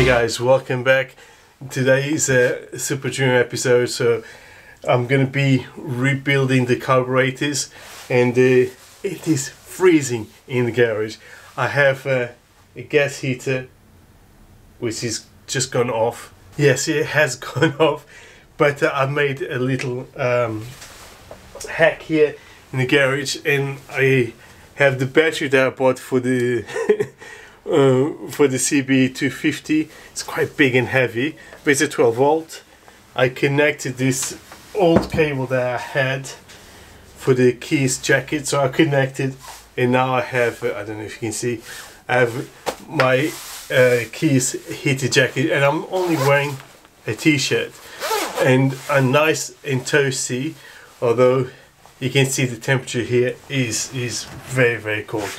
Hey guys, welcome back. Today's a Super Dream episode, so I'm gonna be rebuilding the carburetors, and it is freezing in the garage. I have a gas heater which is just gone off. Yes, it has gone off, but I made a little hack here in the garage, and I have the battery that I bought for the for the CB250. It's quite big and heavy, but it's a 12 volt. I connected this old cable that I had for the keys jacket, so I connected, and now I have I don't know if you can see, I have my keys heated jacket, and I'm only wearing a t-shirt and a nice and toasty, although you can see the temperature here is very cold.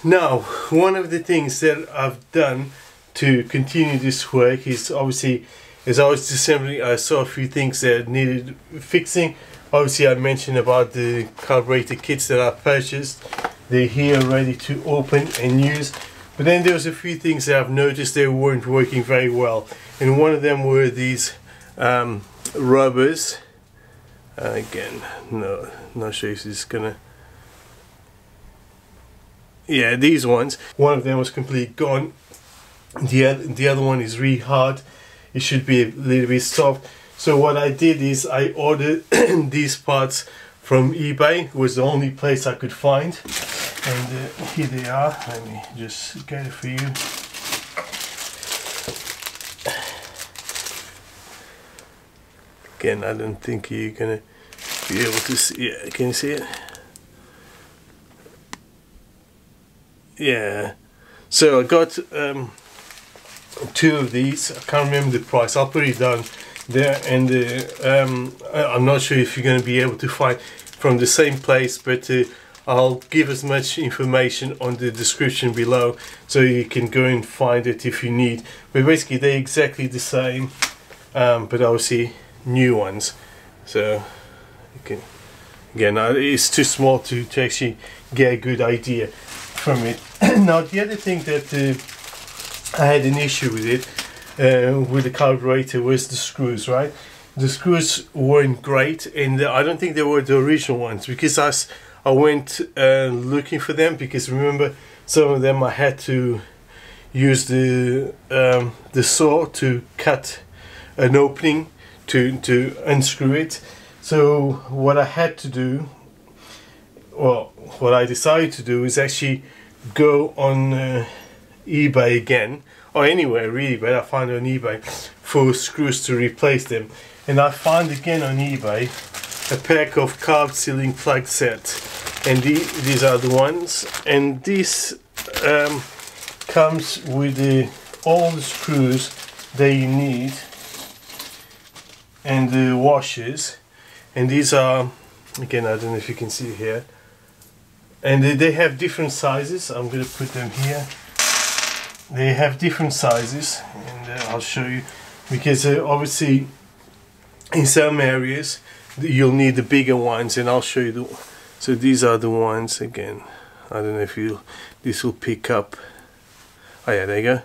Now, one of the things that I've done to continue this work is, obviously, as I was assembling, I saw a few things that needed fixing. Obviously, I mentioned about the carburetor kits that I purchased. They're here ready to open and use. But then there was a few things that I've noticed they weren't working very well. And one of them were these rubbers. Again, no, not sure if this is gonna... Yeah, these ones. One of them was completely gone. The other one is really hard. It should be a little bit soft. So what I did is I ordered these parts from eBay. It was the only place I could find. And here they are. Let me just get it for you. Again, I don't think you're gonna be able to see it. Can you see it? Yeah, so I got two of these. I can't remember the price. I'll put it down there, and I'm not sure if you're going to be able to find from the same place, but I'll give as much information on the description below, so you can go and find it if you need. But basically they're exactly the same, but obviously new ones. So you can, again, it's too small to actually get a good idea from it. Now, the other thing that I had an issue with it, with the carburetor, was the screws, right? The screws weren't great, and I don't think they were the original ones, because I went looking for them, because remember, some of them I had to use the saw to cut an opening to unscrew it. So what I had to do, well, what I decided to do is actually go on eBay again, or anywhere really, but I found on eBay for screws to replace them. And I found again on eBay a pack of carb sealing plug sets, and these are the ones. And this comes with all the screws that you need and the washers. And these are, again, I don't know if you can see here, and they have different sizes. I'm going to put them here. They have different sizes, and I'll show you, because obviously in some areas you'll need the bigger ones, and I'll show you so these are the ones. Again, I don't know if this will pick up. Oh yeah, there you go.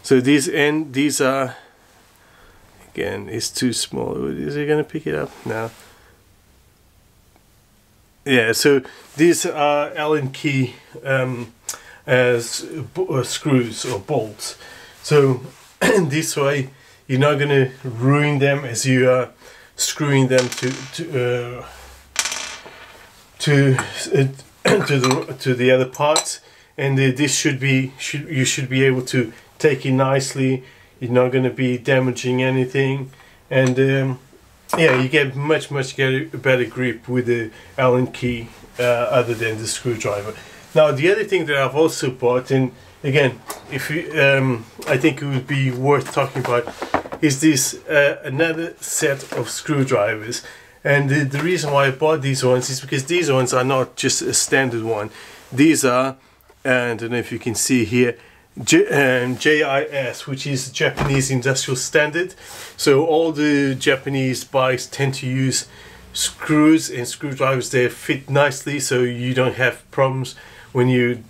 So these are, again, it's too small. Is it going to pick it up? No. Yeah, so these are Allen key screws or bolts. So this way you're not going to ruin them as you are screwing them to the other parts. And this you should be able to take it nicely. You're not going to be damaging anything, and yeah, you get much better grip with the Allen key other than the screwdriver. Now, the other thing that I've also bought, and again, if you, I think it would be worth talking about, is this another set of screwdrivers. And the reason why I bought these ones is because these ones are not just a standard one. These are, I don't know if you can see here, JIS, which is Japanese Industrial Standard. So all the Japanese bikes tend to use screws and screwdrivers that fit nicely, so you don't have problems when you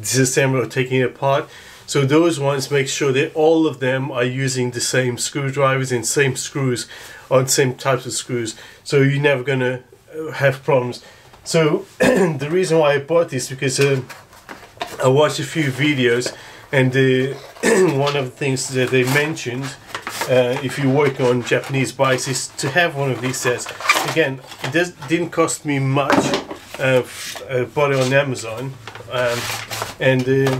disassemble or taking it apart. So those ones, make sure that all of them are using the same screwdrivers and same screws on same types of screws, so you're never gonna have problems. So the reason why I bought this, because I watched a few videos, and one of the things that they mentioned, if you work on Japanese bikes, is to have one of these sets. Again, it didn't cost me much. I bought it on Amazon, and I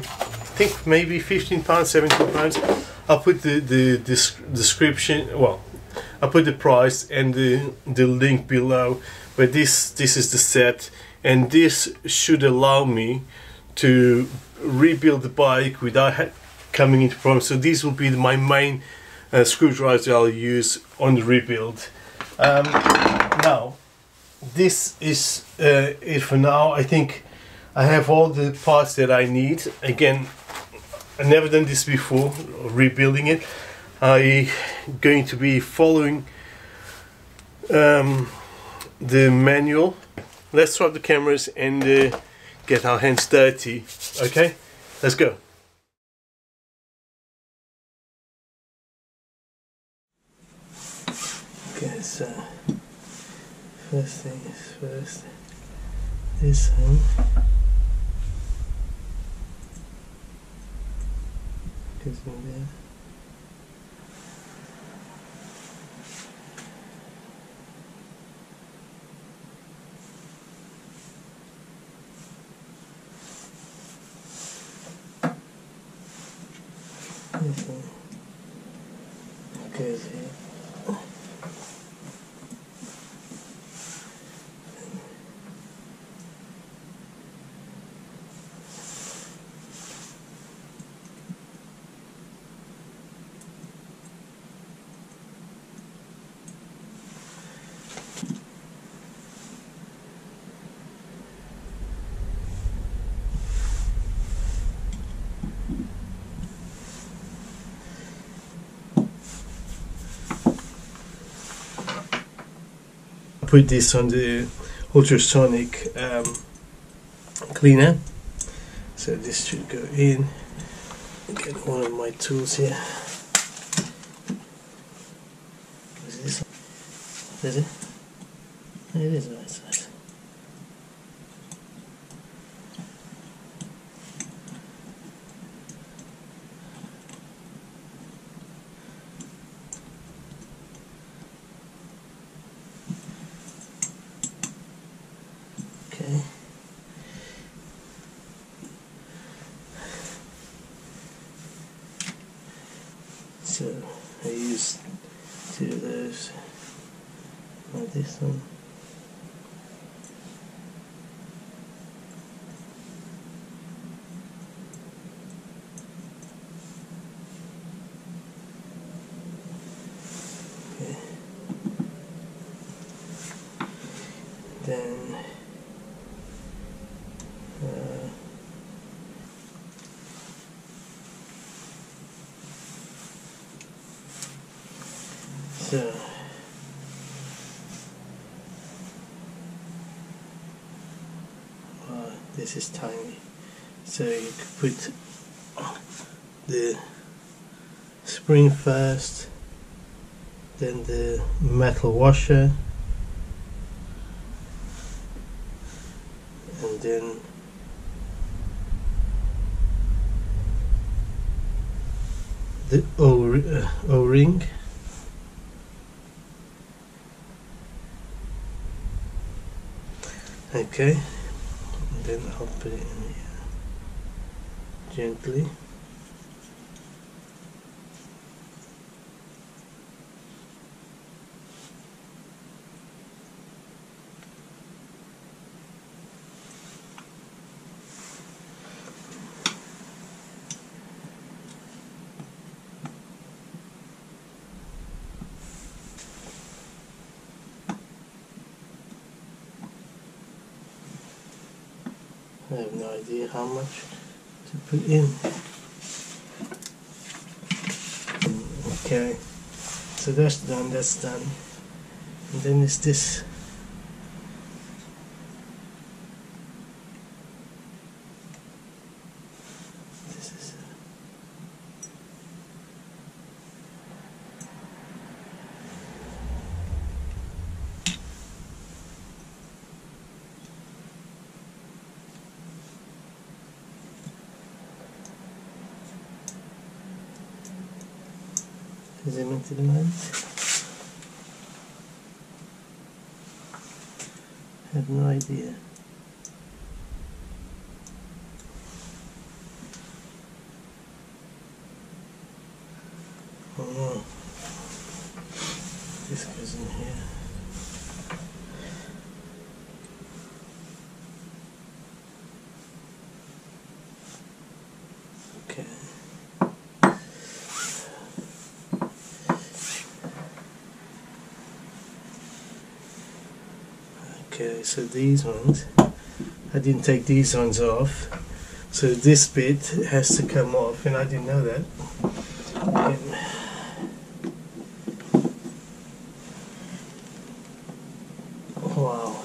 think maybe £15, £17. I'll put the description, well, I'll put the price and the link below. But this is the set, and this should allow me to rebuild the bike without coming into problems. So these will be my main screwdrivers that I'll use on the rebuild. Now, this is it for now. I think I have all the parts that I need. Again, I've never done this before, rebuilding it. I'm going to be following the manual. Let's swap the cameras and get our hands dirty. Okay, let's go. Okay, so first thing is first, this one goes in there. This one goes here. Put this on the ultrasonic cleaner, so this should go in. Get one of my tools here. Is this? Is it? It is right side. Okay. So I use two of those, like this one. Okay. Then so this is tiny, so you could put the spring first, then the metal washer, and then the O-ring. Okay, and then I'll put it in here gently. I have no idea how much to put in. Okay, so that's done, that's done. And then it's this. This is Is it meant to do that? I have no idea. Oh no. This goes in here. Okay. Okay, so these ones, I didn't take these ones off, so this bit has to come off, and I didn't know that. Wow,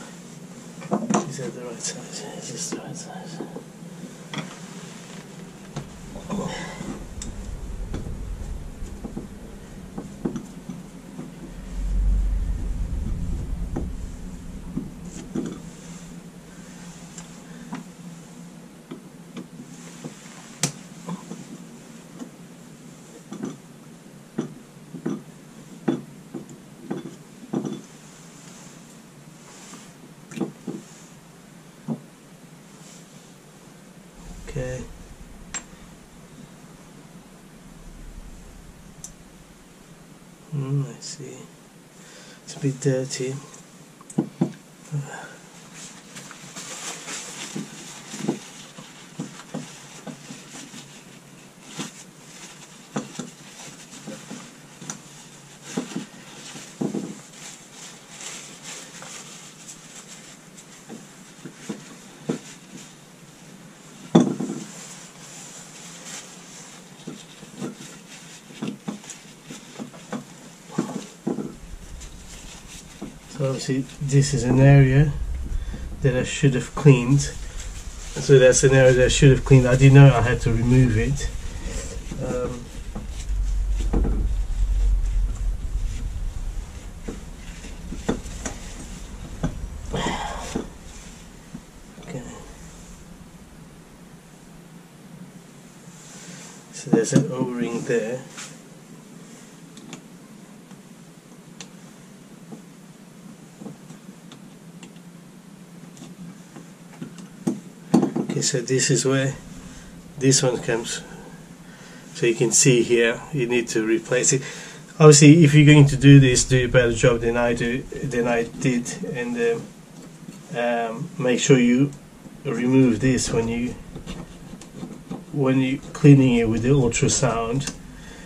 is that the right size? Is this the right size? Okay. I see. It's a bit dirty. So obviously this is an area that I should have cleaned. So that's an area that I should have cleaned. I didn't know I had to remove it. Okay. So there's an O-ring there. Okay, so this is where this one comes. So you can see here, you need to replace it. Obviously, if you're going to do this, do a better job than I did, and make sure you remove this when you cleaning it with the ultrasound.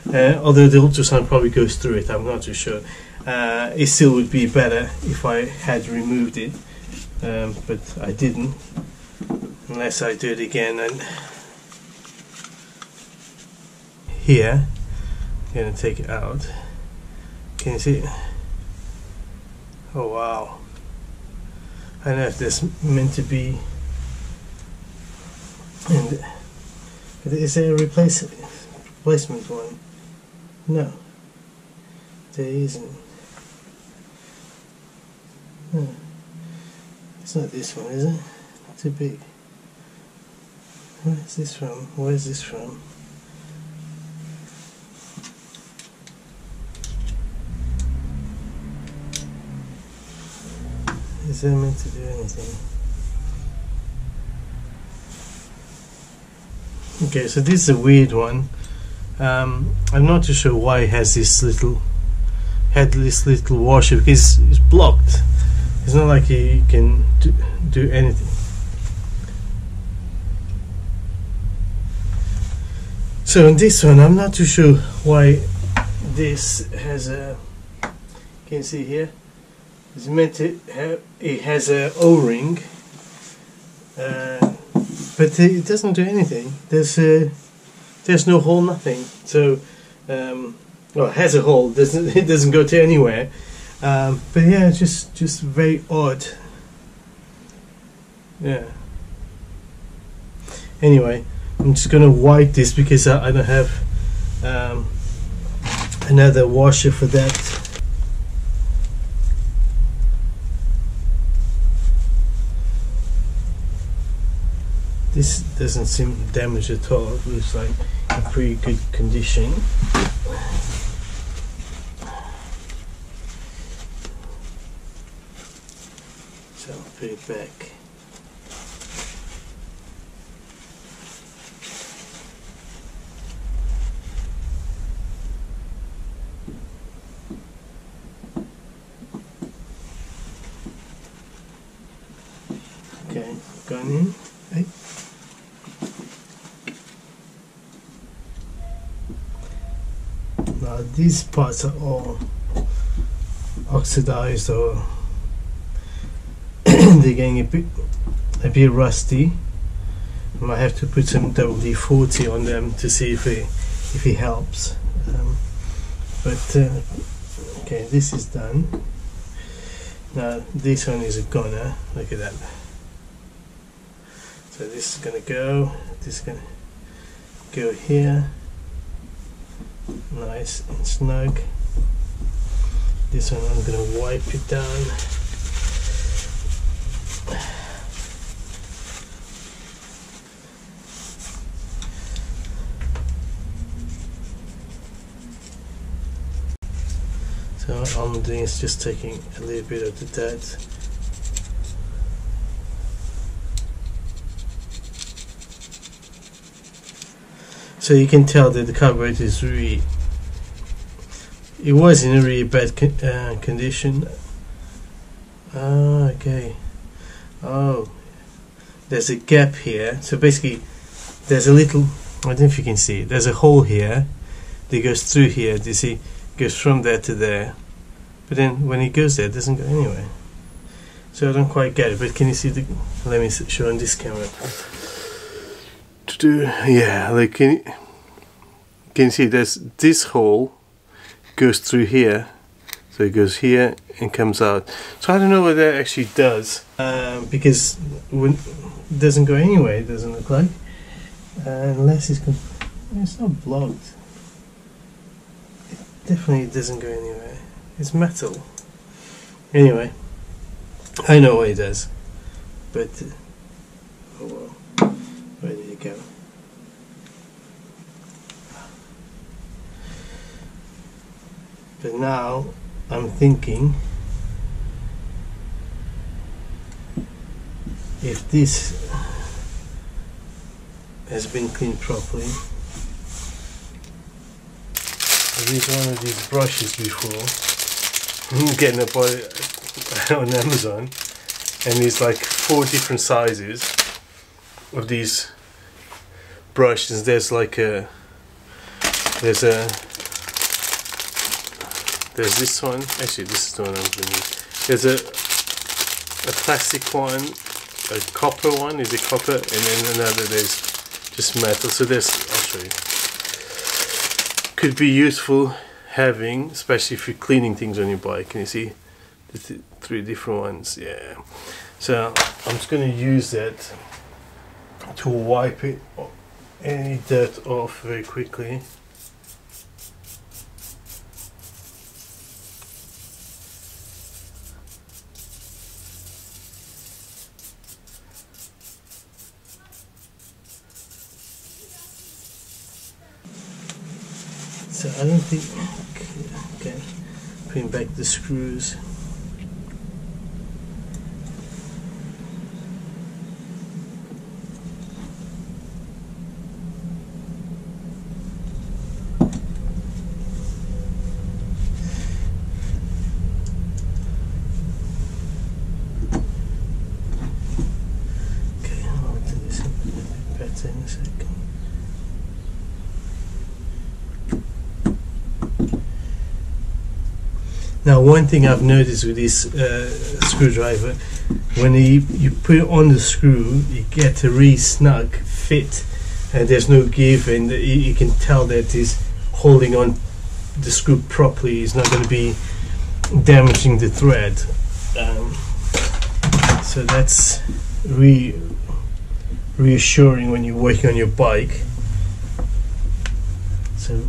Although the ultrasound probably goes through it, I'm not too sure. It still would be better if I had removed it, but I didn't. Unless I do it again. And here, I'm going to take it out. Can you see it? Oh wow. I don't know if this meant to be. And is there a replacement one? No, there isn't. No. It's not this one, is it? Too big. Where is this from? Where is this from? Is that meant to do anything? Okay, so this is a weird one. I'm not too sure why it has this little washer, because it's blocked. It's not like you can do anything. So in this one, I'm not too sure why this has a. Can you see here? It's meant to have. It has a O-ring, but it doesn't do anything. There's no hole, nothing. So, well, it has a hole. It doesn't go to anywhere. But yeah, just very odd. Yeah. Anyway, I'm just gonna wipe this because I don't have another washer for that. This doesn't seem damaged at all. It looks like in pretty good condition. it back. Okay, gone in. Hey. Now these parts are all oxidized, or they're getting a bit rusty. I might have to put some WD-40 on them to see if it helps. Okay, this is done. Now this one is a goner. Look at that. So this is gonna go. This is gonna go here. Nice and snug. This one I'm gonna wipe it down. So all I'm doing is just taking a little bit of the dirt. So you can tell that the carburetor is really, it was in a really bad condition. Okay. Oh, there's a gap here. So basically, there's a little, I don't know if you can see, there's a hole here that goes through here. Do you see? Goes from there to there. But then when it goes there, it doesn't go anywhere. So I don't quite get it. But can you see the? Let me show on this camera. Yeah, like can you see there's this hole goes through here, so it goes here and comes out. So I don't know what that actually does, because it doesn't go anywhere. It doesn't look like, unless it's not blocked. It definitely doesn't go anywhere. It's metal. Anyway, I know what it does, but oh well. Where did it go? But now I'm thinking, if this has been cleaned properly, I used one of these brushes before. I'm getting a buy on Amazon, and it's like 4 different sizes of these brushes. There's like there's this one. Actually, this is the one I'm going to use. There's a plastic one, a copper one. Is it copper? And then another there's just metal. So there's, I'll show you. Could be useful having, especially if you're cleaning things on your bike. Can you see the 3 different ones? Yeah. So I'm just going to use that to wipe any dirt off very quickly. So I don't think, okay, putting back the screws. Okay, I'll do this a little bit better in a second. Now, one thing I've noticed with this screwdriver, when you put it on the screw, you get a really snug fit, and there's no give, and you can tell that it's holding on the screw properly. It's not going to be damaging the thread. So that's really reassuring when you're working on your bike. So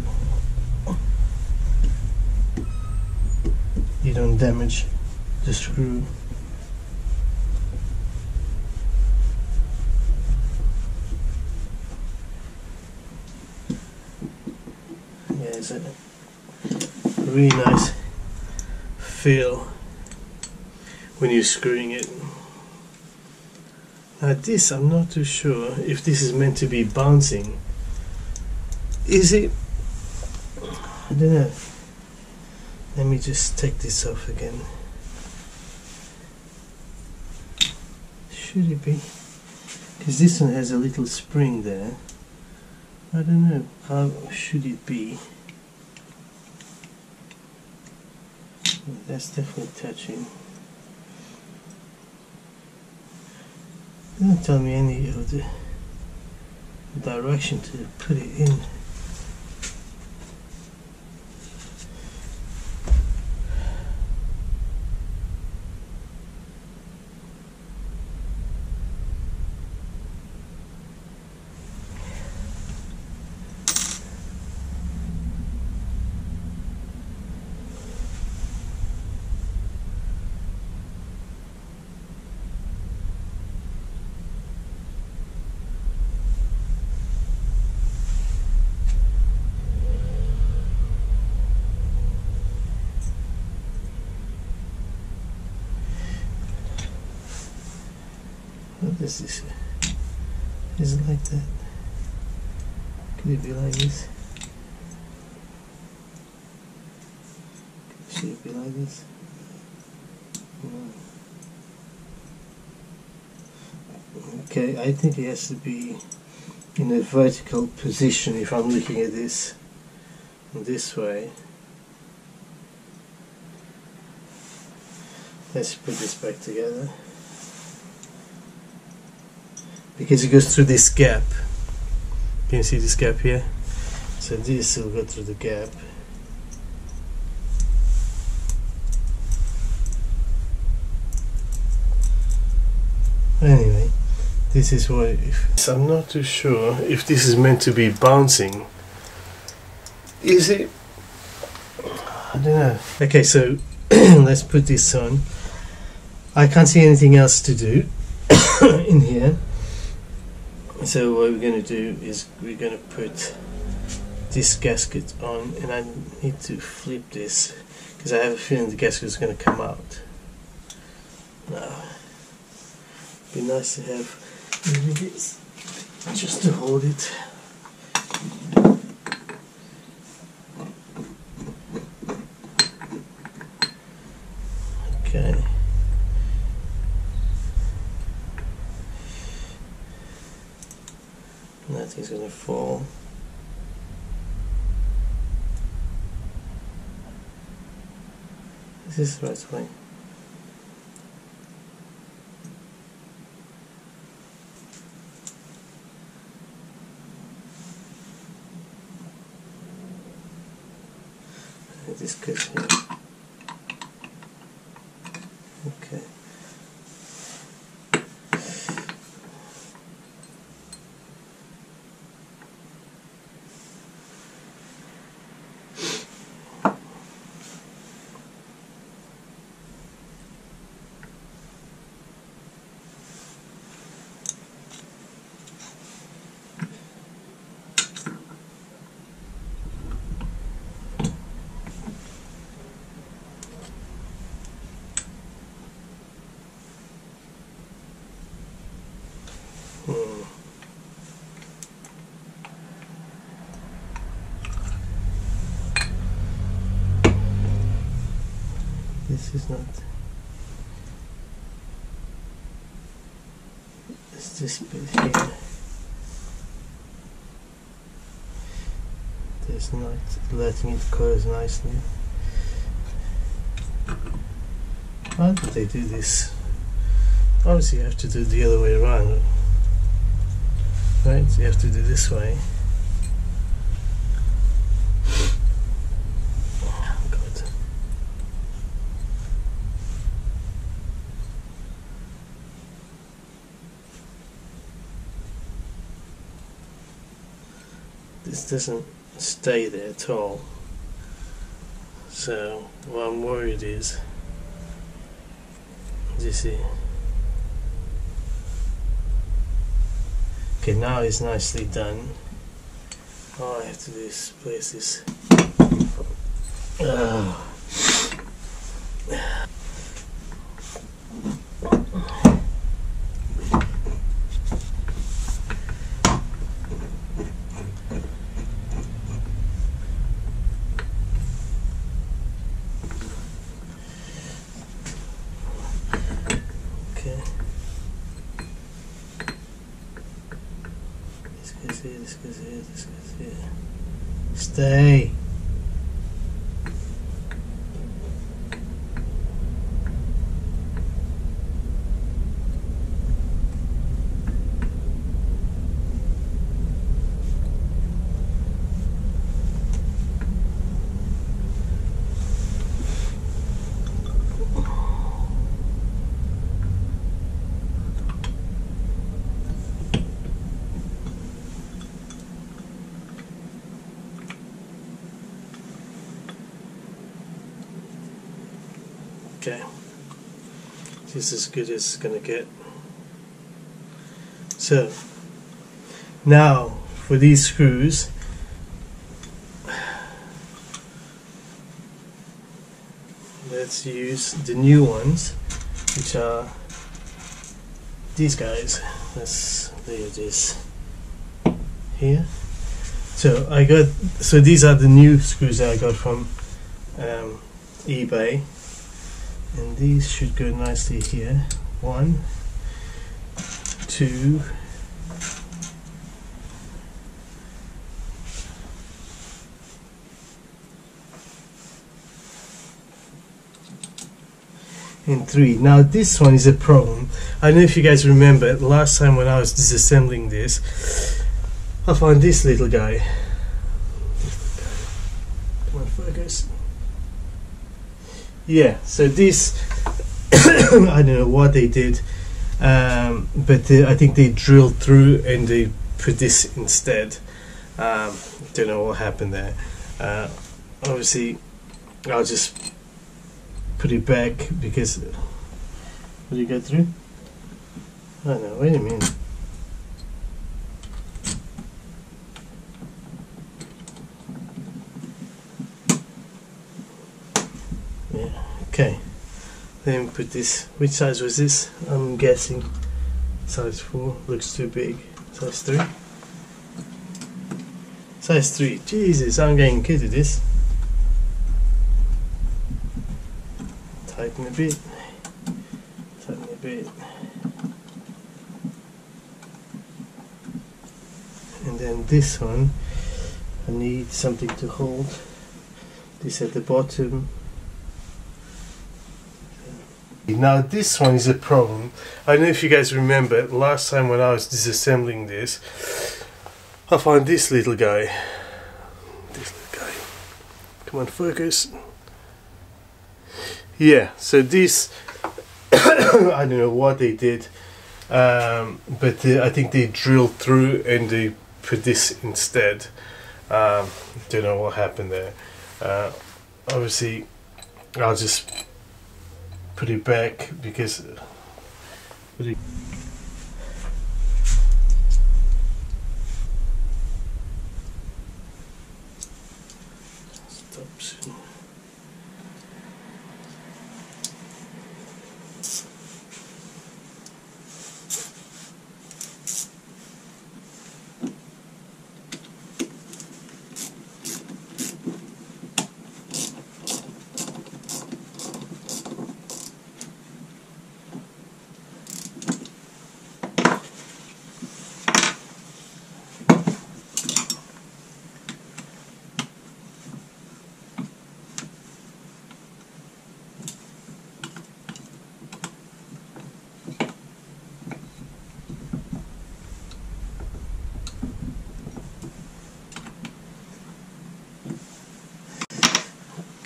you don't damage the screw. Yeah, it's a really nice feel when you're screwing it. This, I'm not too sure if this is meant to be bouncing. Is it? I don't know. Let me just take this off again. Should it be? Because this one has a little spring there. I don't know. How should it be? That's definitely touching. Doesn't tell me any of the direction to put it in. What is this? Is it like that? Could it be like this? Should it be like this? No. Okay, I think it has to be in a vertical position if I'm looking at this way. Let's put this back together. Because it goes through this gap. Can you see this gap here? So this will go through the gap. Anyway, this is what so I'm not too sure if this is meant to be bouncing. Is it? I don't know. Okay, so let's put this on. I can't see anything else to do in here. So what we're going to do is we're going to put this gasket on, and I need to flip this because I have a feeling the gasket is going to come out. Now, it'd be nice to have maybe this just to hold it. Okay. Nothing's going to fall. Is this the right way? This goes here. Okay. This is not. It's this bit here. There's not letting it close nicely. Why did they do this? Obviously you have to do it the other way around. Right? You have to do this way. This doesn't stay there at all. So what I'm worried is, you see. Okay, now it's nicely done. All I have to do is place this. goes here, this goes here, this goes here. Stay. Okay, this is as good as it's gonna get. So now for these screws, let's use the new ones, which are these guys. Let's lay this here. So these are the new screws that I got from eBay. And these should go nicely here. 1, 2, and 3. Now this one is a problem. I don't know if you guys remember last time when I was disassembling this, I found this little guy. Come on, focus. Yeah, so this I don't know what they did, but I think they drilled through and they put this instead. Don't know what happened there. Obviously I'll just put it back because will you go through? Oh no, wait a minute. Okay, then put this. Which size was this? I'm guessing size 4. Looks too big. Size 3. Size 3. Jesus, I'm getting good at this. Tighten a bit. Tighten a bit. And then this one, I need something to hold. This at the bottom. Now this one is a problem. I don't know if you guys remember last time when I was disassembling this, I found this little guy. This little guy. Come on, focus. Yeah, so this I don't know what they did, but I think they drilled through and they put this instead. Don't know what happened there. Obviously I'll just put it back because stop soon.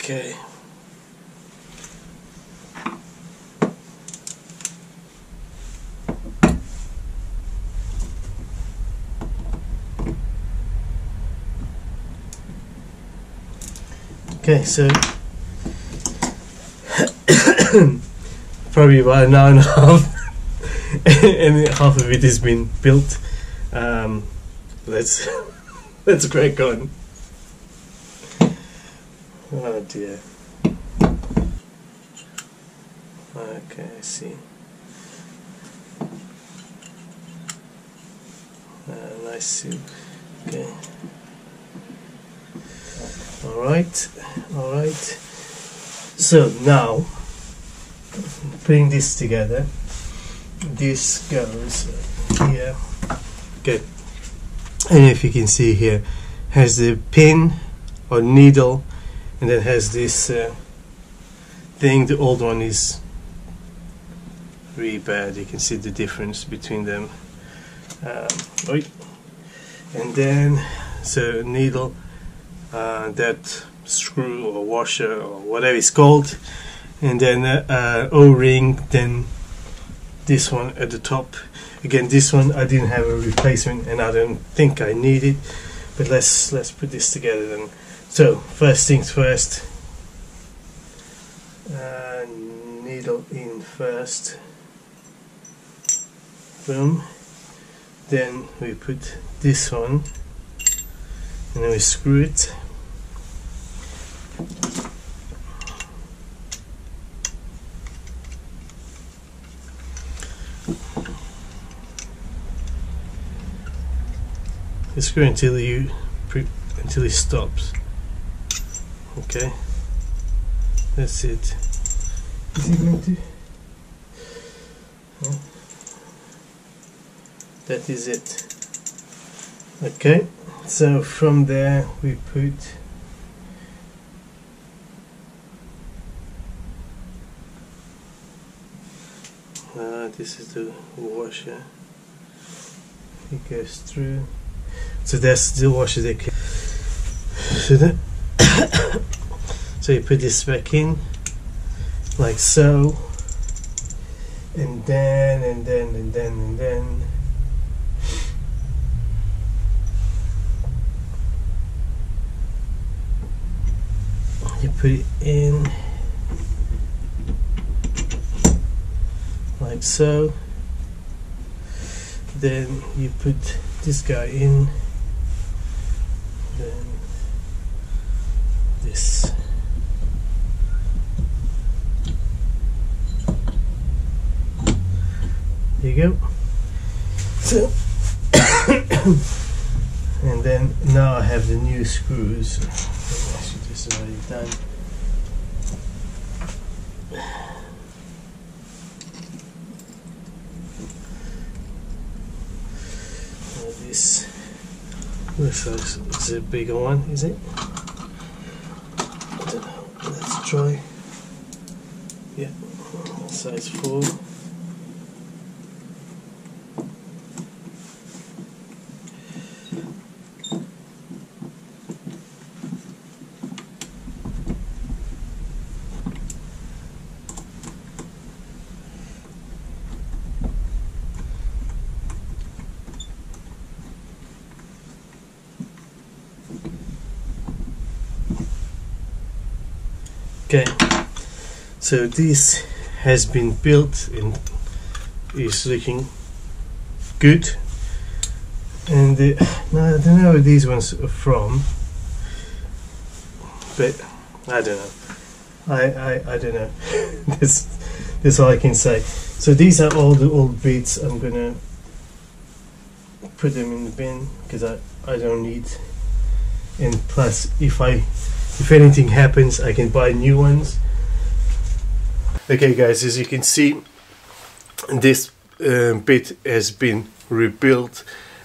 Okay. Okay, so probably about an hour and a half and half of it has been built. Let's crack on. Oh dear. Okay, I see. Nice suit. Okay. Alright. So now, putting this together, this goes here. Good. and if you can see here, has the pin or needle, and then has this thing. The old one is really bad. You can see the difference between them. And then so needle, that screw or washer or whatever it's called, and then O-ring, then this one at the top. Again, this one I didn't have a replacement and I don't think I need it, but let's put this together then. So first things first, needle in first, boom, then we put this one and then we screw it. You screw until it stops. Okay, that's it. Is it going to? No. That is it. Okay, so from there we put this is the washer. It goes through. So that's the washer that can. So that so you put this back in like so, and then you put it in like so. Then you put this guy in, then this. There you go. So and then now I have the new screws. Actually, this is already done. This looks like it's a bigger one, is it? I don't know. Let's try. Yeah, size 4. Okay, so this has been built and is looking good, and now I don't know where these ones are from, but I don't know. I don't know. That's all I can say. So these are all the old bits. I'm gonna put them in the bin because I don't need, and plus if anything happens, I can buy new ones. Okay guys, as you can see, this bit has been rebuilt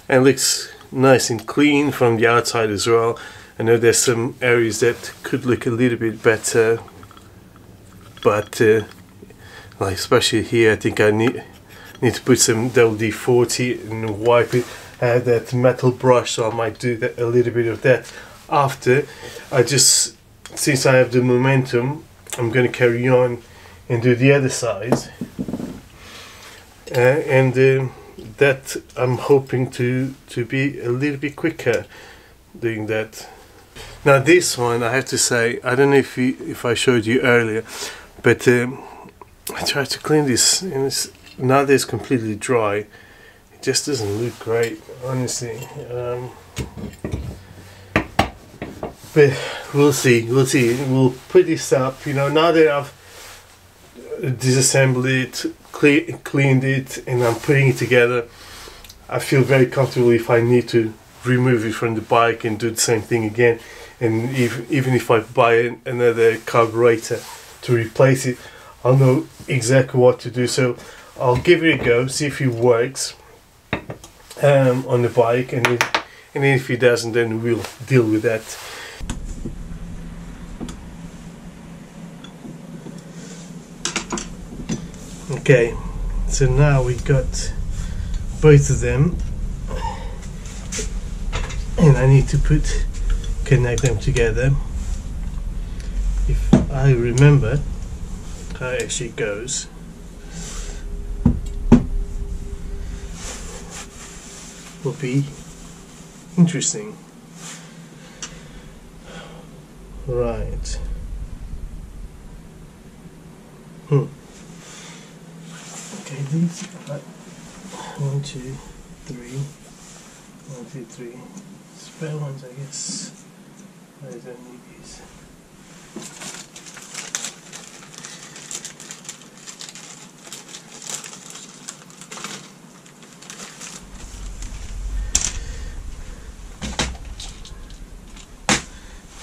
and looks nice and clean from the outside as well. I know there's some areas that could look a little bit better, but like especially here, I think I need to put some WD-40 and wipe it. I have that metal brush, so I might do that, a little bit of that after. Since I have the momentum, I'm going to carry on and do the other side, and that I'm hoping to be a little bit quicker doing that. Now this one, I have to say, I don't know if I showed you earlier, but I tried to clean this and now that it's completely dry, it just doesn't look great, honestly. But we'll see. We'll put this up. You know, now that I've disassembled it, cleaned it, and I'm putting it together, I feel very comfortable if I need to remove it from the bike and do the same thing again. And even if I buy another carburetor to replace it, I'll know exactly what to do. So I'll give it a go, see if it works on the bike, and and if it doesn't, then we'll deal with that. Okay, so now we got both of them, and I need to connect them together. If I remember how it actually goes. Will be interesting. Right. Okay, these are 1, 2, 3. 1, 2, 3. Spare ones, I guess. I don't need these.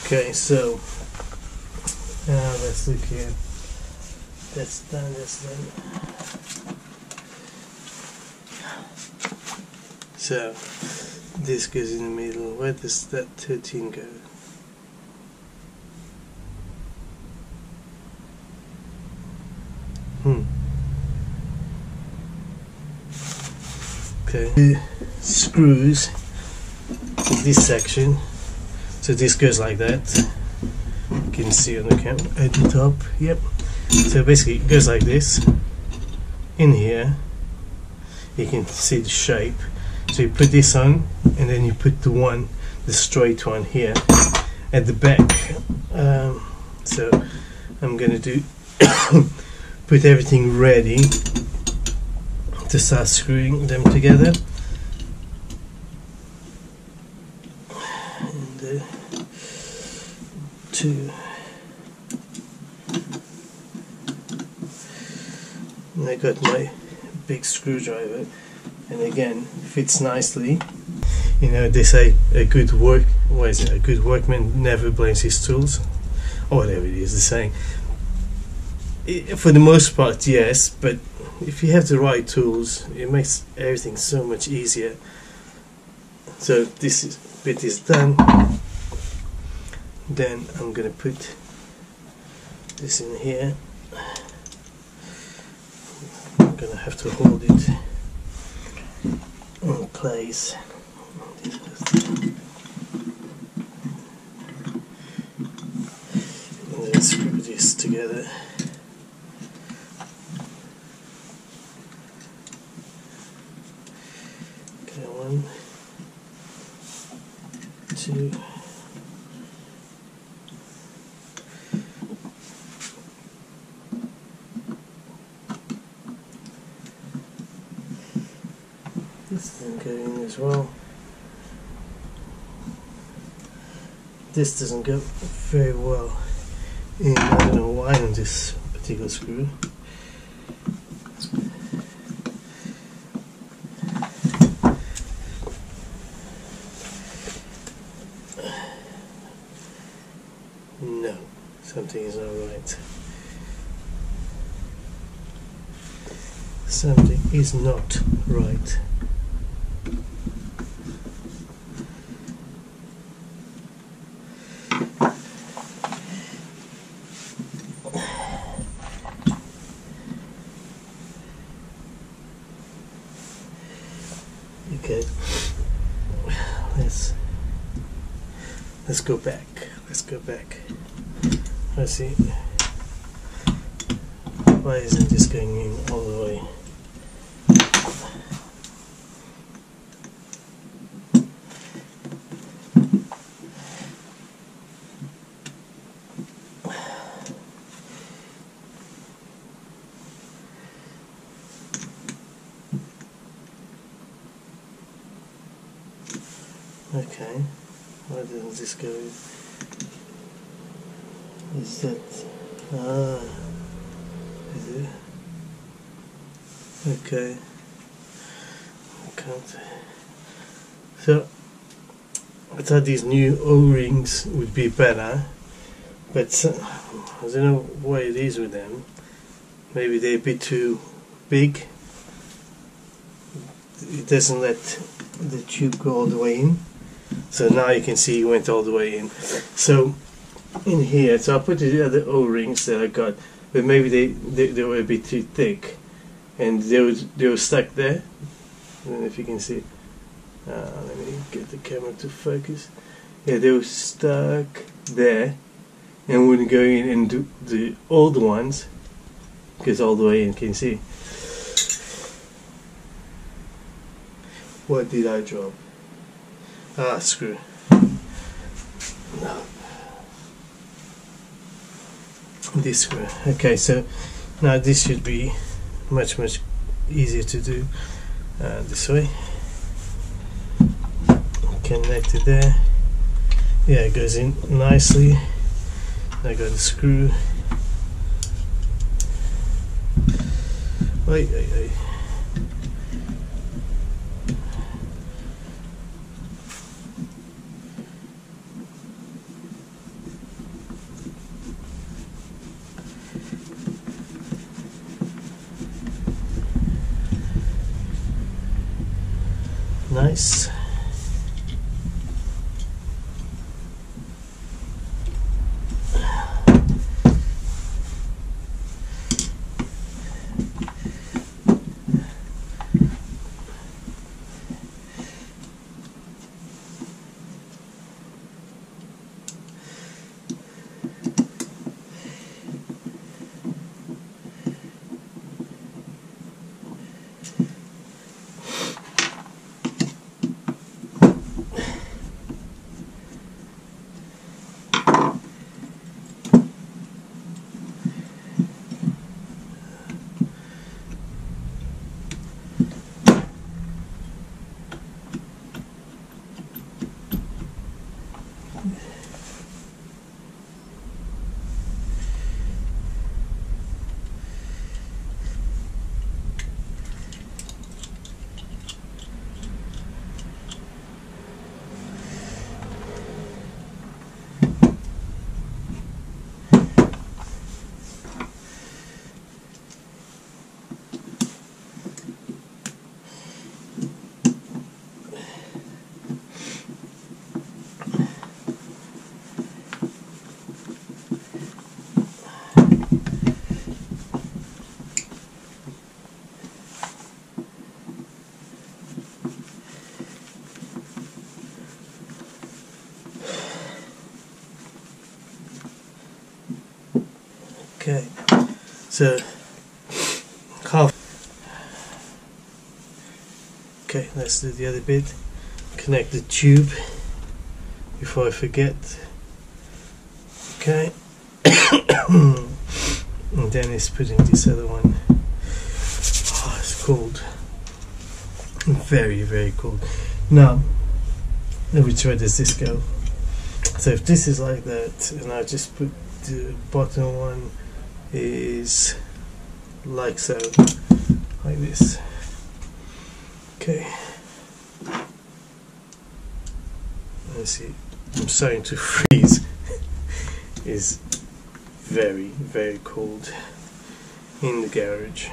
Okay, so let's look here. That's done, that's done. So this goes in the middle. Where does that 13 go? Okay. The screws in this section. So this goes like that. You can see on the camera at the top. Yep. So basically it goes like this. In here you can see the shape. So you put this on, and then you put the straight one here at the back. So I'm gonna do put everything ready to start screwing them together. And and I got my big screwdriver, and again fits nicely. You know, they say a good workman never blames his tools, or whatever it is the saying. For the most part, yes, but if you have the right tools, it makes everything so much easier. So this bit is done. Then I'm gonna put this in here. I'm gonna have to hold it in place. And then screw this together. Okay, 1, 2. This doesn't go in as well. This doesn't go very well in. I don't know why on this particular screw. No, something is not right. Something is not right. Okay, let's go back. Let's see. Why isn't this going in all the way? Okay, why doesn't this go in? Is that... is it? Okay. Can't. So, I thought these new O-rings would be better, but I don't know what it is with them. Maybe they're a bit too big. It doesn't let the tube go all the way in. So now you can see it went all the way in. So in here, so I put the other O-rings that I got, but maybe they were a bit too thick, and they were stuck there. I don't know if you can see. Let me get the camera to focus. Yeah, they were stuck there and wouldn't go in, and do the old ones goes all the way in. Can you see? What did I drop? Ah, screw. No. This screw. Okay, so now this should be much easier to do. This way. Connect it there. Yeah, it goes in nicely. I got the screw. Wait. Nice. Okay, so half. Okay, let's do the other bit. Connect the tube before I forget. Okay, and then it's putting this other one. Oh, it's cold. Very cold. Now, which way does this go? So if this is like that, and I just put the bottom one is like so, like this. Okay, let's see, I'm starting to freeze. It's very cold in the garage.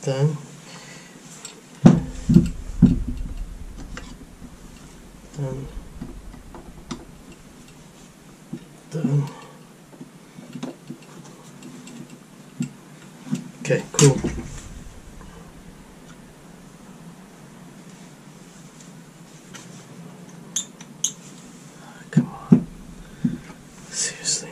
Done. Done. Okay, cool. Come on. Seriously.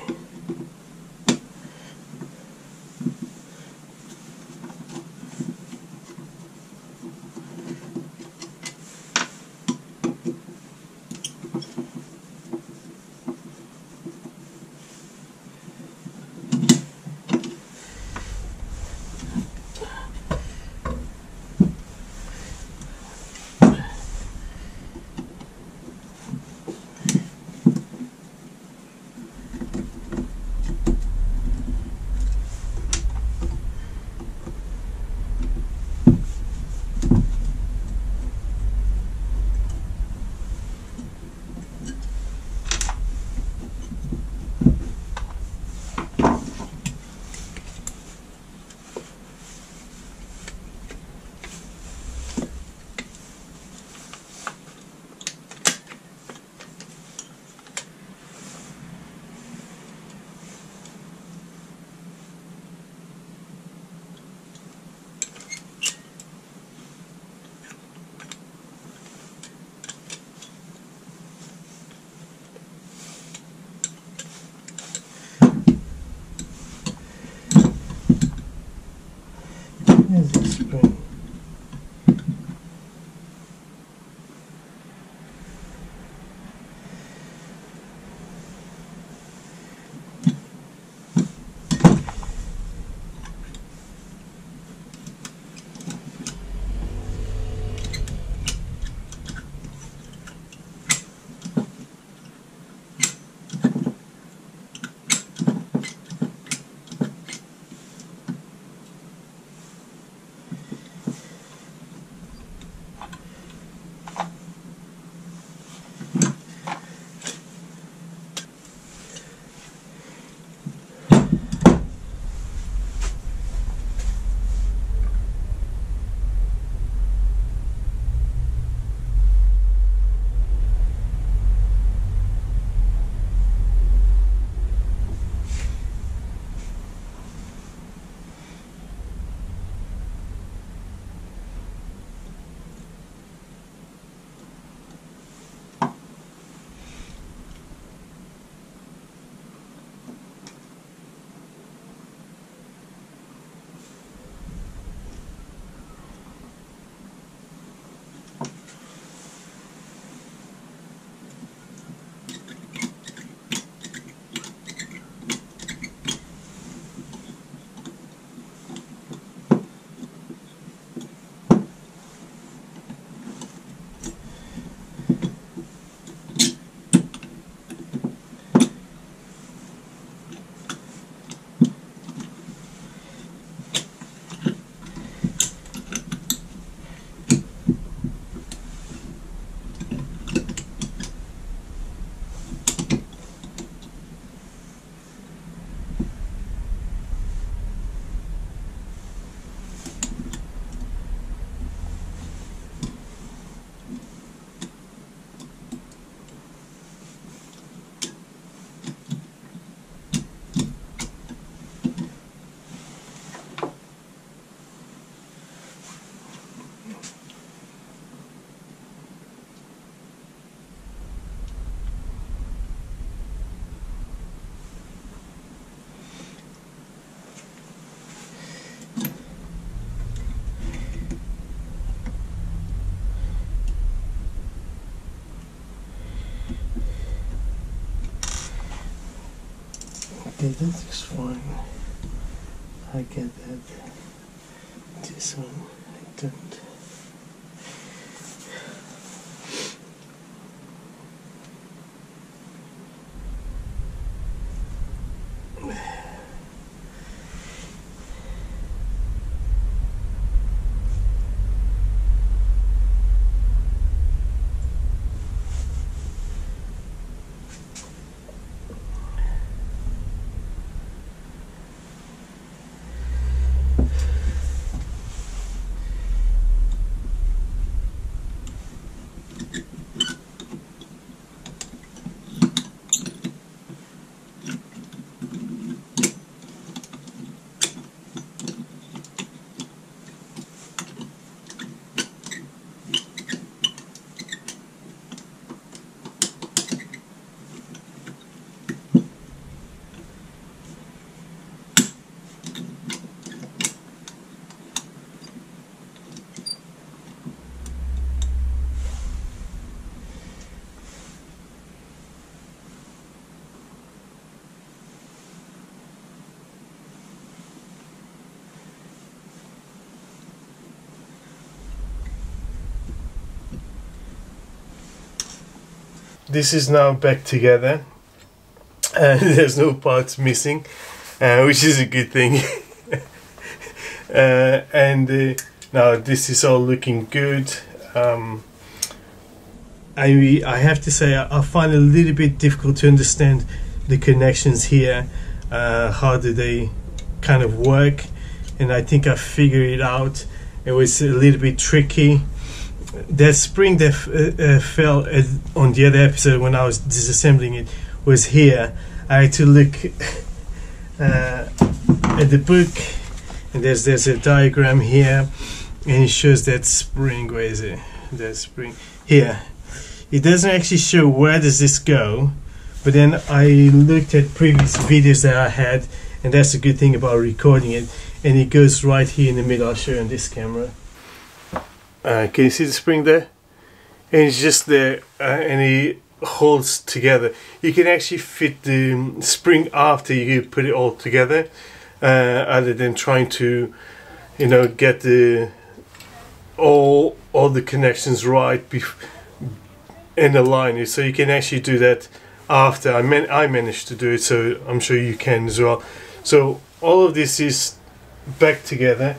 Okay, that looks fine. I get that. This one, I don't. This is now back together, and there's no parts missing, which is a good thing. Now this is all looking good. I have to say I find it a little bit difficult to understand the connections here. How do they kind of work? And I think I figured it out. It was a little bit tricky. That spring that fell on the other episode when I was disassembling it was here. I had to look at the book, and there's a diagram here, and it shows that spring. Where is it? That spring here. It doesn't actually show where does this go, but then I looked at previous videos that I had, and that's a good thing about recording it, and it goes right here in the middle. I'll show you on this camera. Can you see the spring there? And it's just there, and it holds together. You can actually fit the spring after you put it all together, other than trying to, you know, get the all the connections right and align it. So you can actually do that after. I managed to do it, so I'm sure you can as well. So all of this is back together.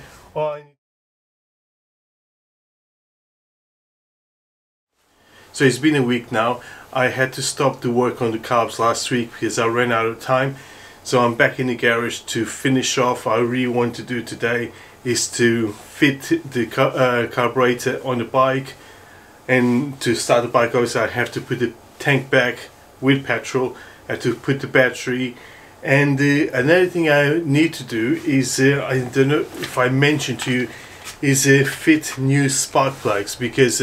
So it's been a week now. I had to stop the work on the carbs last week because I ran out of time. So I'm back in the garage to finish off. What I really want to do today is to fit the carburetor on the bike. And to start the bike, obviously I have to put the tank back with petrol. I have to put the battery. And another thing I need to do is, I don't know if I mentioned to you, is fit new spark plugs, because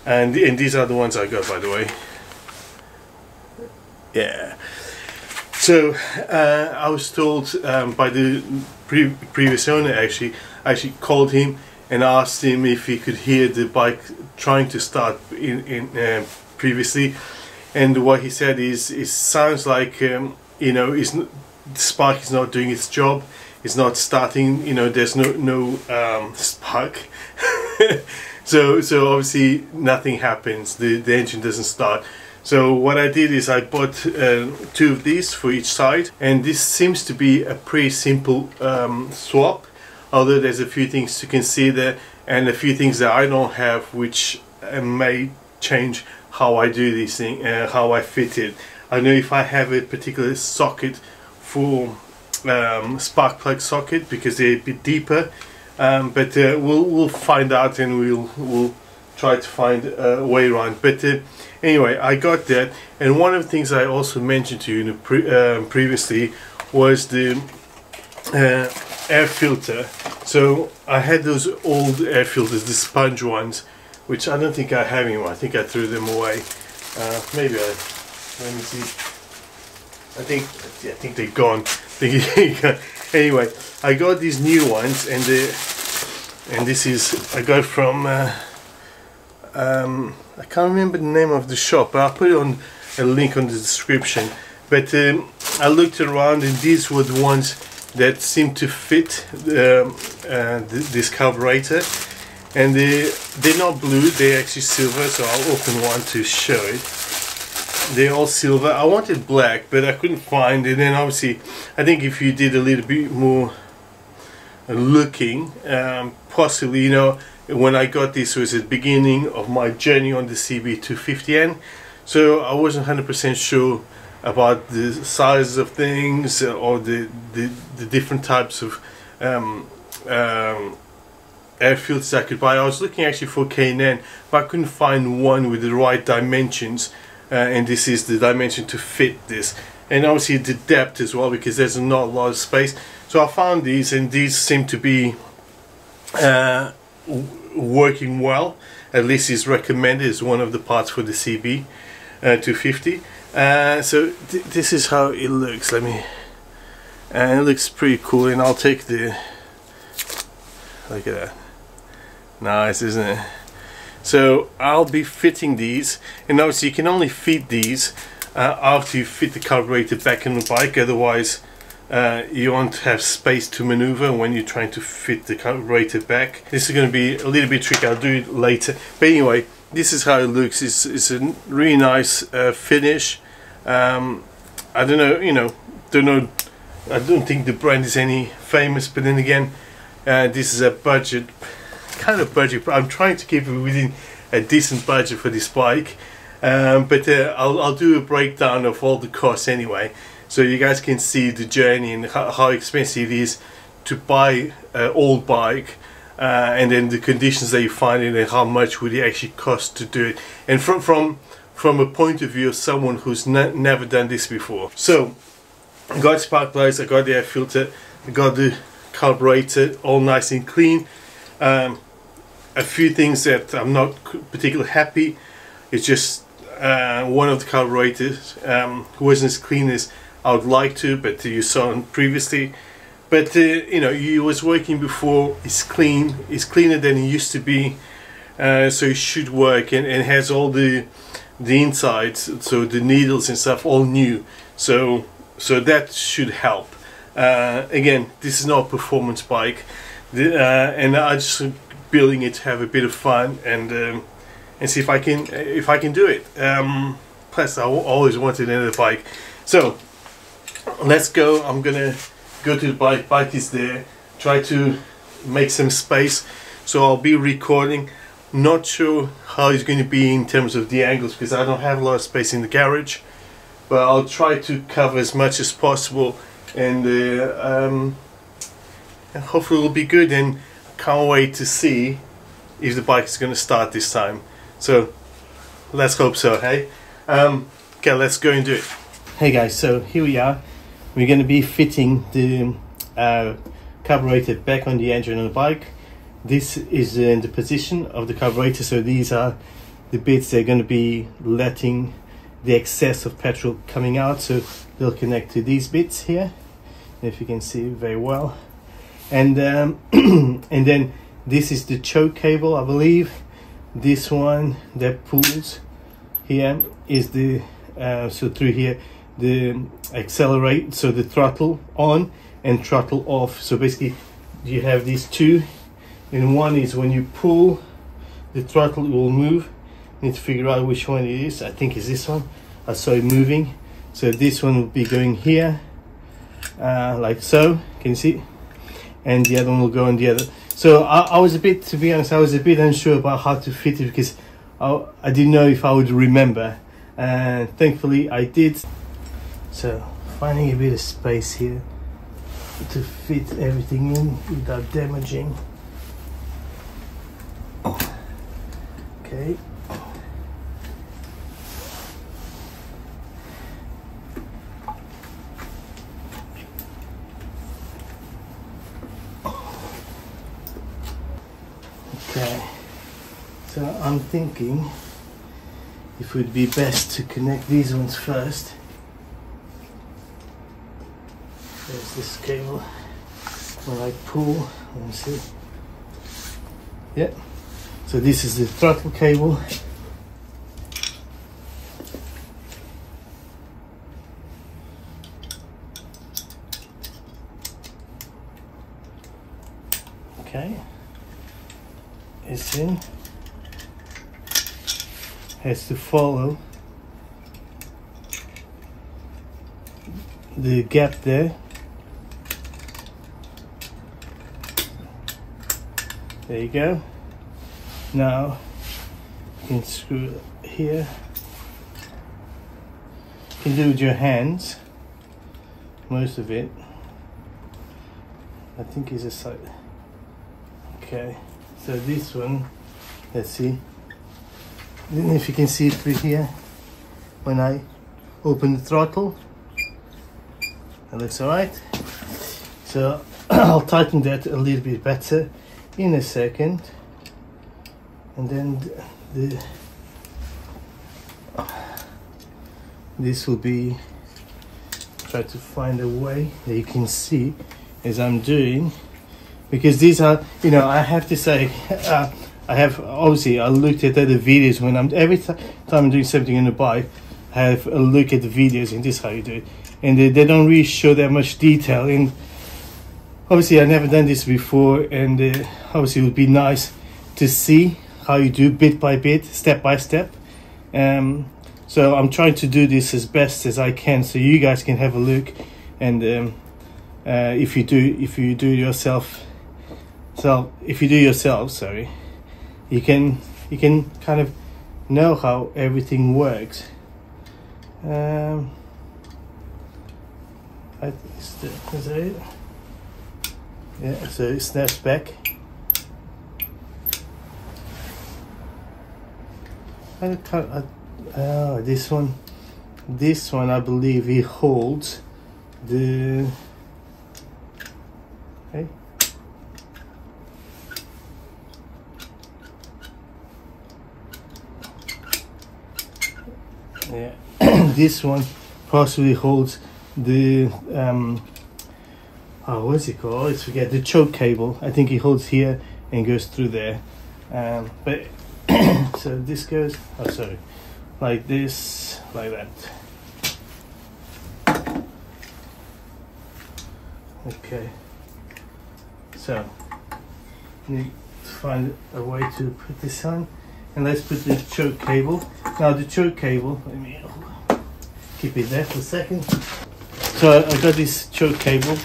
and these are the ones I got, by the way. Yeah. So I was told by the previous owner, I actually called him and asked him if he could hear the bike trying to start in previously, and what he said is it sounds like you know, the spark is not doing its job. It's not starting. You know, there's no spark. So obviously nothing happens. The engine doesn't start. So what I did is I bought 2 of these for each side, and this seems to be a pretty simple swap, although there's a few things to consider and a few things that I don't have, which may change how I do this thing, how I fit it. I know if I have a particular socket for spark plug socket, because they're a bit deeper, but we'll find out, and we'll try to find a way around. But anyway, I got that, and one of the things I also mentioned to you previously was the air filter. So I had those old air filters, the sponge ones, which I don't think I have anymore. I think I threw them away. Maybe let me see. I think they're gone. Anyway, I got these new ones, and this is, I got from I can't remember the name of the shop, but I'll put it on a link on the description. But I looked around, and these were the ones that seemed to fit this carburetor. And they're not blue, they're actually silver, so I'll open one to show it. They're all silver. I wanted black, but I couldn't find it. And then obviously, I think if you did a little bit more looking, possibly, you know, when I got this was at the beginning of my journey on the CB250N, so I wasn't 100% sure about the sizes of things or the different types of air filters I could buy. I was looking actually for K&N, but I couldn't find one with the right dimensions, and this is the dimension to fit this, and obviously the depth as well, because there's not a lot of space. So I found these, and these seem to be working well. At least it's recommended as one of the parts for the CB250. So this is how it looks. Let me, and it looks pretty cool. And I'll take the, look at that, nice, isn't it? So I'll be fitting these, and obviously you can only fit these after you fit the carburetor back in the bike. Otherwise you won't have space to maneuver when you're trying to fit the carburetor back. This is going to be a little bit tricky. I'll do it later. But anyway, this is how it looks. It's a really nice finish. I don't know, you know, I don't think the brand is any famous, but then again, this is a budget, kind of budget. I'm trying to keep it within a decent budget for this bike, but I'll do a breakdown of all the costs anyway, so you guys can see the journey and how expensive it is to buy an old bike, and then the conditions that you find in it, how much would it actually cost to do it, and from a point of view of someone who's never done this before. So I got spark plugs, I got the air filter, I got the carburetor all nice and clean. A few things that I'm not particularly happy. It's just one of the carburetors wasn't as clean as I would like to, but you saw it previously. But you know, it was working before. It's clean. It's cleaner than it used to be, so it should work, and has all the insides, so the needles and stuff, all new. So that should help. Again, this is not a performance bike, and I just building it to have a bit of fun and see if I can do it. Plus, I always wanted another bike. So let's go. I'm gonna go to the bike. Bike is there. Try to make some space. So I'll be recording. Not sure how it's going to be in terms of the angles, because I don't have a lot of space in the garage. But I'll try to cover as much as possible, and hopefully it'll be good. And can't wait to see if the bike is going to start this time. So let's hope so. Hey, okay, let's go and do it. Hey guys, so here we are. We're going to be fitting the carburetor back on the engine on the bike. This is in the position of the carburetor, so these are the bits that are going to be letting the excess of petrol coming out, so they'll connect to these bits here, if you can see very well. And and then this is the choke cable, I believe. This one that pulls here is the so through here the accelerate, so the throttle on and throttle off. So basically you have these two, and one is when you pull the throttle it will move. Need to figure out which one it is. I think it's this one. I saw it moving, so this one will be going here, like so. Can you see? And the other one will go on the other. So I was a bit, to be honest, I was a bit unsure about how to fit it, because I didn't know if I would remember, and thankfully I did. So finding a bit of space here to fit everything in without damaging. Okay. Okay, so I'm thinking it would be best to connect these ones first. There's this cable. When I pull, let me see. Yeah, so this is the throttle cable. Okay, it's in. Has to follow the gap there. There you go. Now you can screw it here. You can do it with your hands, most of it. I think it's a side. Okay, so this one, let's see. I don't know if you can see it through here. When I open the throttle, that looks alright. So I'll tighten that a little bit better in a second, and then this will be, try to find a way that you can see as I'm doing, because these are, you know, I have to say, I have obviously I looked at other videos when I'm every time I'm doing something in the bike. I have a look at the videos, and this is how you do it, and they don't really show that much detail. And obviously I've never done this before, and obviously it would be nice to see how you do bit by bit, step by step. So I'm trying to do this as best as I can, so you guys can have a look. And if you do yourself, sorry, you can kind of know how everything works. Is that it? Yeah, so it snaps back. This one I believe it holds the, okay. Yeah, this one possibly holds the what's it called? Let's forget, the choke cable. I think it holds here and goes through there. But so this goes, oh sorry, like this, like that. Okay, so need to find a way to put this on, and let's put the choke cable. Now the choke cable, let me keep it there for a second. So I got this choke cable,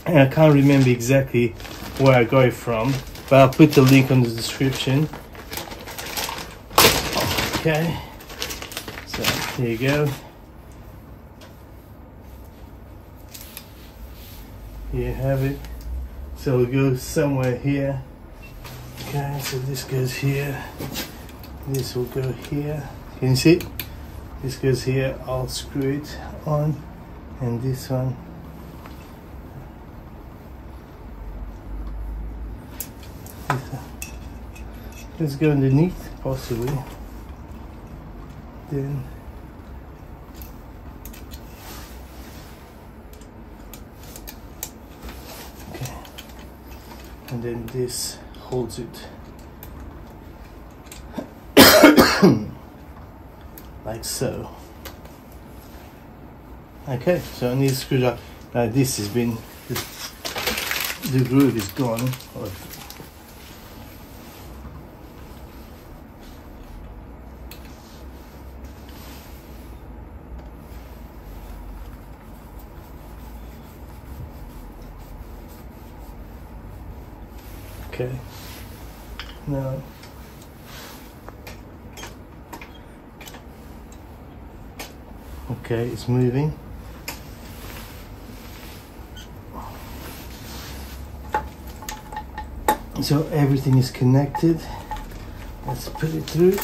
and I can't remember exactly where I got it from, but I'll put the link on the description. Okay, so here you go. Here you have it. So it goes somewhere here. Okay, so this goes here. This will go here. Can you see it? This goes here. I'll screw it on, and this one. Let's go underneath, possibly. Then okay, and then this holds it like so. Okay, so I need to screw it up. Now this has been, the groove is gone. Okay, now okay, it's moving. So everything is connected. Let's put it through.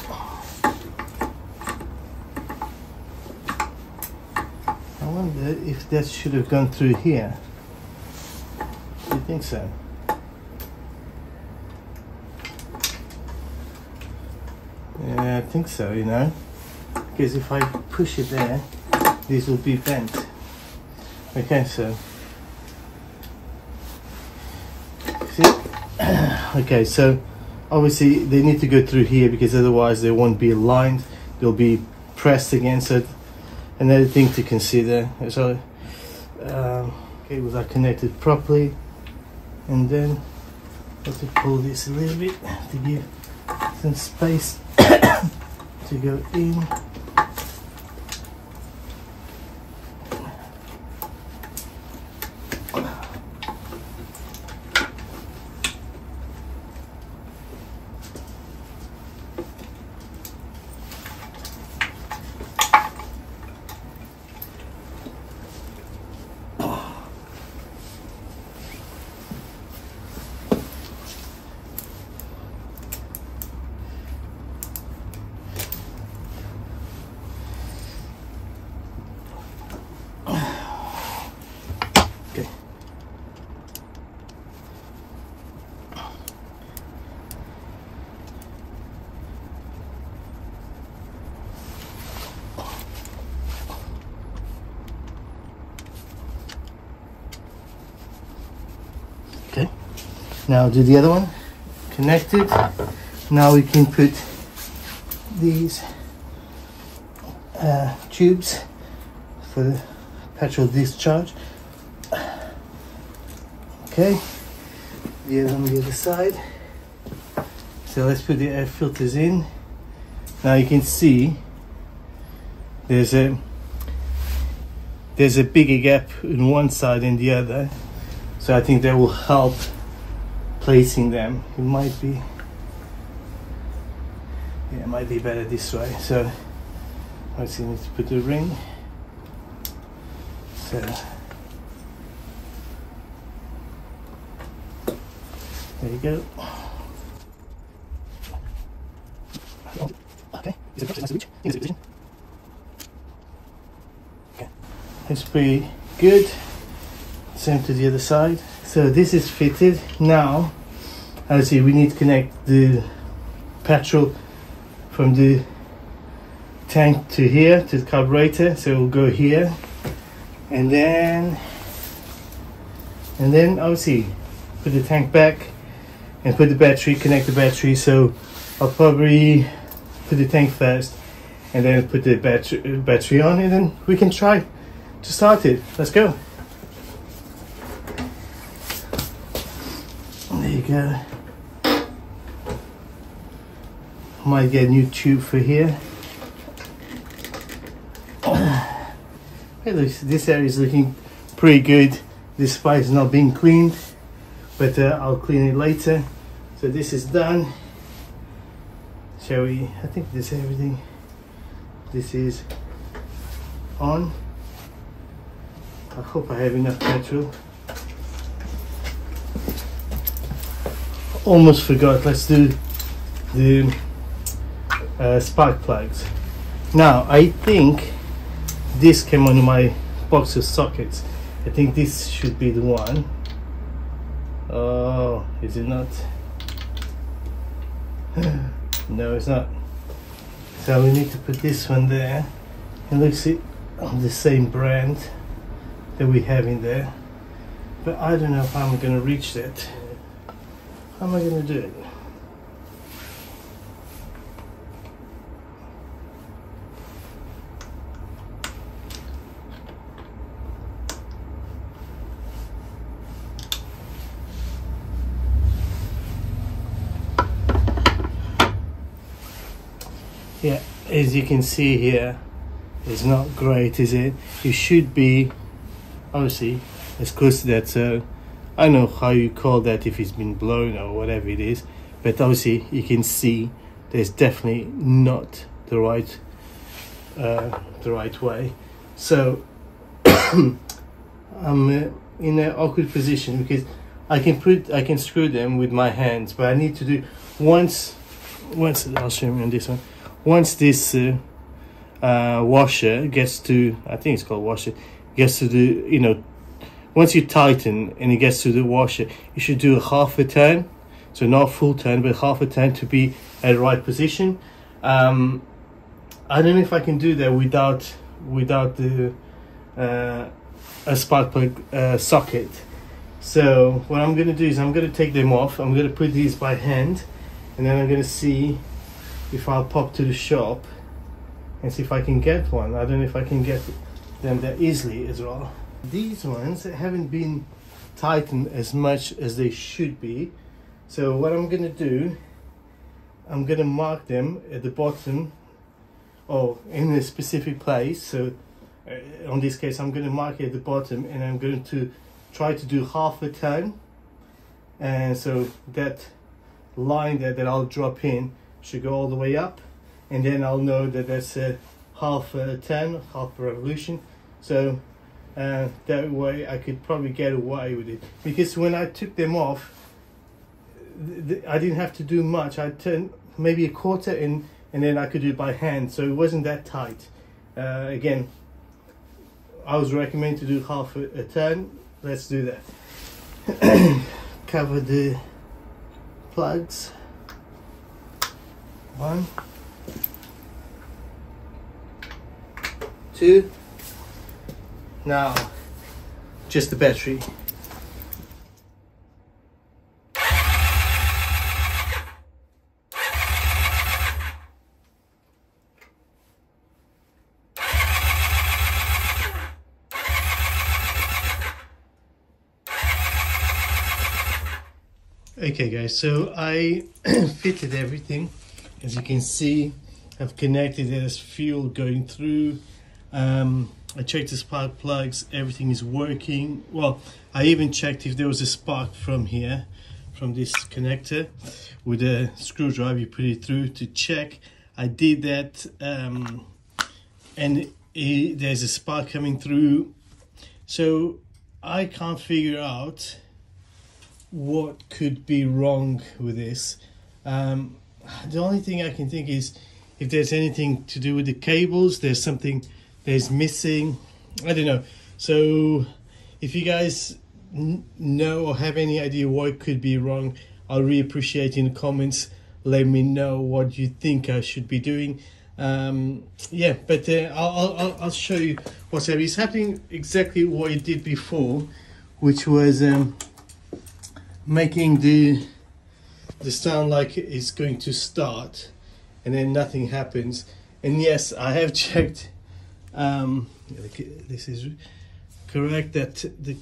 I wonder if that should have gone through here. Do you think so? Yeah, I think so, you know, because if I push it there, this will be bent. Okay, so see? Okay, so obviously they need to go through here, because otherwise they won't be aligned, they'll be pressed against it. Another thing to consider, so cables are connected properly, and then Have to pull this a little bit to give some space to go in. Okay, now do the other one. Connected. Now we can put these tubes for the petrol discharge. Okay, the other on the other side. So let's put the air filters in. Now you can see there's a bigger gap in one side and the other, so I think that will help placing them. It might be, yeah, it might be better this way. So let's need to put the ring. So there you go. Okay, is it nice to reach? In this position. Okay, that's pretty good. Same to the other side. So this is fitted. Now, as you see, we need to connect the petrol from the tank to here, to the carburetor. So we'll go here, and then obviously put the tank back and put the battery, connect the battery. So I'll probably put the tank first and then put the battery on, and then we can try to start it. Let's go. There you go. Might get a new tube for here. Hey, look, this area is looking pretty good despite it's not being cleaned, but I'll clean it later. So this is done. Shall we? I think this is everything. This is on. I hope I have enough petrol. Almost forgot. Let's do the spark plugs. Now I think this came on my box of sockets. I think this should be the one. Oh, is it not? No, it's not. So we need to put this one there. It looks on the same brand that we have in there, but I don't know how I'm gonna reach that. How am I gonna do it? Yeah, as you can see here, it's not great, is it? It should be obviously as close to that. So I don't know how you call that, if it's been blown or whatever it is, but obviously you can see there's definitely not the right way. So I'm in an awkward position because I can screw them with my hands, but I need to do once I'll show you on this one. Once this washer gets to, I think it's called washer, gets to the, you know, once you tighten and it gets to the washer, you should do a half a turn. So not full turn, but half a turn to be at the right position. I don't know if I can do that without the a spark plug socket. So what I'm gonna do is I'm gonna take them off. I'm gonna put these by hand, and then I'm gonna see if I'll pop to the shop and see if I can get one. I don't know if I can get them that easily as well. These ones haven't been tightened as much as they should be, So what I'm gonna do, I'm gonna mark them at the bottom or in a specific place. So on this case, I'm gonna mark it at the bottom, and I'm going to try to do half a turn. And so that line that I'll drop in should go all the way up, and then I'll know that that's a half a turn, half a revolution. So that way I could probably get away with it, because when I took them off, I didn't have to do much. I turned maybe a quarter in, and then I could do it by hand, so it wasn't that tight. Again, I was recommended to do half a turn. Let's do that. Cover the plugs. 1, 2. Now, just the battery. Okay guys, so I fitted everything. As you can see, I've connected, there's fuel going through. I checked the spark plugs, everything is working. Well, I even checked if there was a spark from here, from this connector. With a screwdriver, you put it through to check. I did that, and there's a spark coming through. So I can't figure out what could be wrong with this. The only thing I can think is if there's anything to do with the cables, there's something there's missing, I don't know. So if you guys know or have any idea what could be wrong, I'll really appreciate in the comments. Let me know what you think I should be doing. Yeah, but I'll show you what's happening. It's happening exactly what it did before, which was making the sound like it's going to start, and then nothing happens. And yes, I have checked. This is correct, that the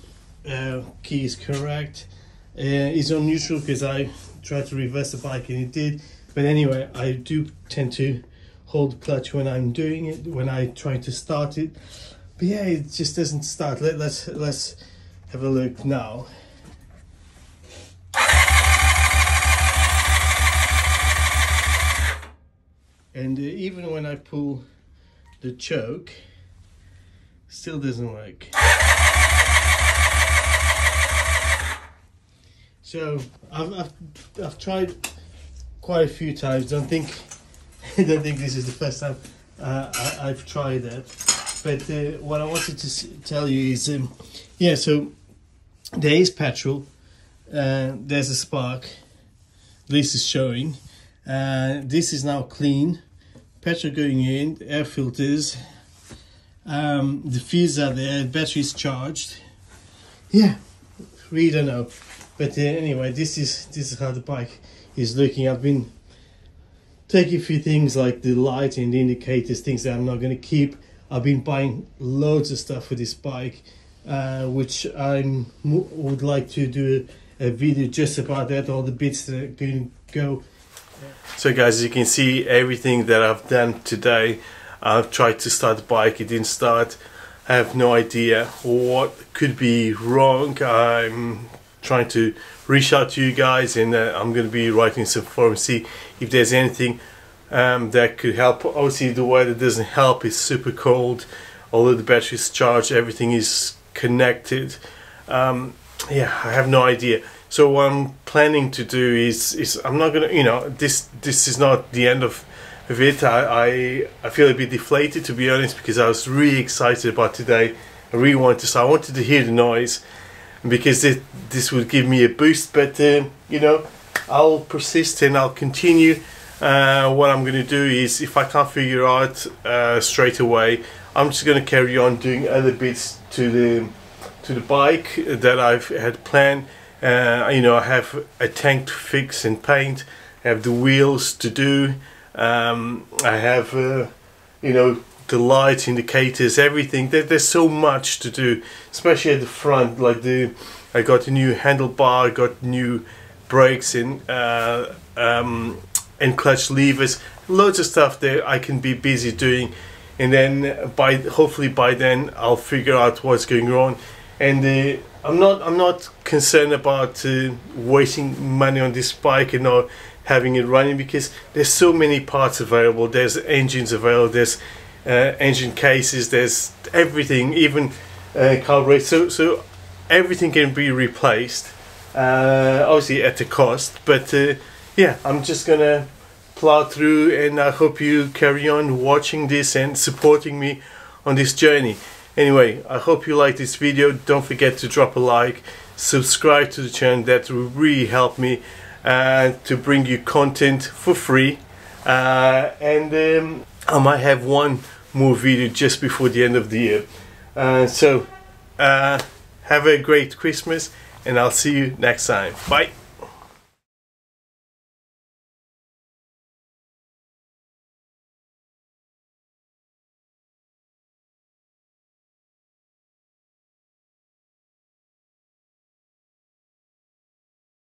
key is correct. It's on neutral because I tried to reverse the bike and it did. But anyway, I do tend to hold the clutch when I'm doing it, when I try to start it. But yeah, it just doesn't start. Let's have a look now. And even when I pull the choke, still doesn't work. So I've tried quite a few times. Don't think this is the first time I've tried that. But what I wanted to tell you is, yeah. So there is petrol. There's a spark. This is showing. This is now clean. Petrol going in, air filters, the fuses are there, the battery is charged. Yeah, really don't know. But anyway, this is how the bike is looking. I've been taking a few things like the light and the indicators, things that I'm not going to keep. I've been buying loads of stuff for this bike, which I would like to do a video just about that, all the bits that are going to go. So guys, as you can see, everything that I've done today, I've tried to start the bike, it didn't start. I have no idea what could be wrong. I'm trying to reach out to you guys, and I'm going to be writing some forums, see if there's anything that could help. Obviously the weather doesn't help, it's super cold, although the battery is charged, everything is connected. Yeah, I have no idea. So what I'm planning to do is I'm not gonna, you know, this is not the end of it. I feel a bit deflated, to be honest, because I was really excited about today. I really wanted to, so I wanted to hear the noise, because this would give me a boost. But you know, I'll persist and I'll continue. What I'm gonna do is, if I can't figure out straight away, I'm just gonna carry on doing other bits to the bike that I've had planned. You know, I have a tank to fix and paint, I have the wheels to do, I have you know, the light indicators, everything. There's so much to do, especially at the front. Like I got a new handlebar, I got new brakes and clutch levers, loads of stuff that I can be busy doing, and then hopefully by then I'll figure out what's going wrong. And I'm not concerned about wasting money on this bike and not having it running, because there's so many parts available. There's engines available, there's engine cases, there's everything, even carburetors. So everything can be replaced, obviously at a cost. But yeah, I'm just gonna plow through, and I hope you carry on watching this and supporting me on this journey. Anyway, I hope you like this video. Don't forget to drop a like, subscribe to the channel. That will really help me to bring you content for free. And I might have one more video just before the end of the year. So have a great Christmas, and I'll see you next time. Bye.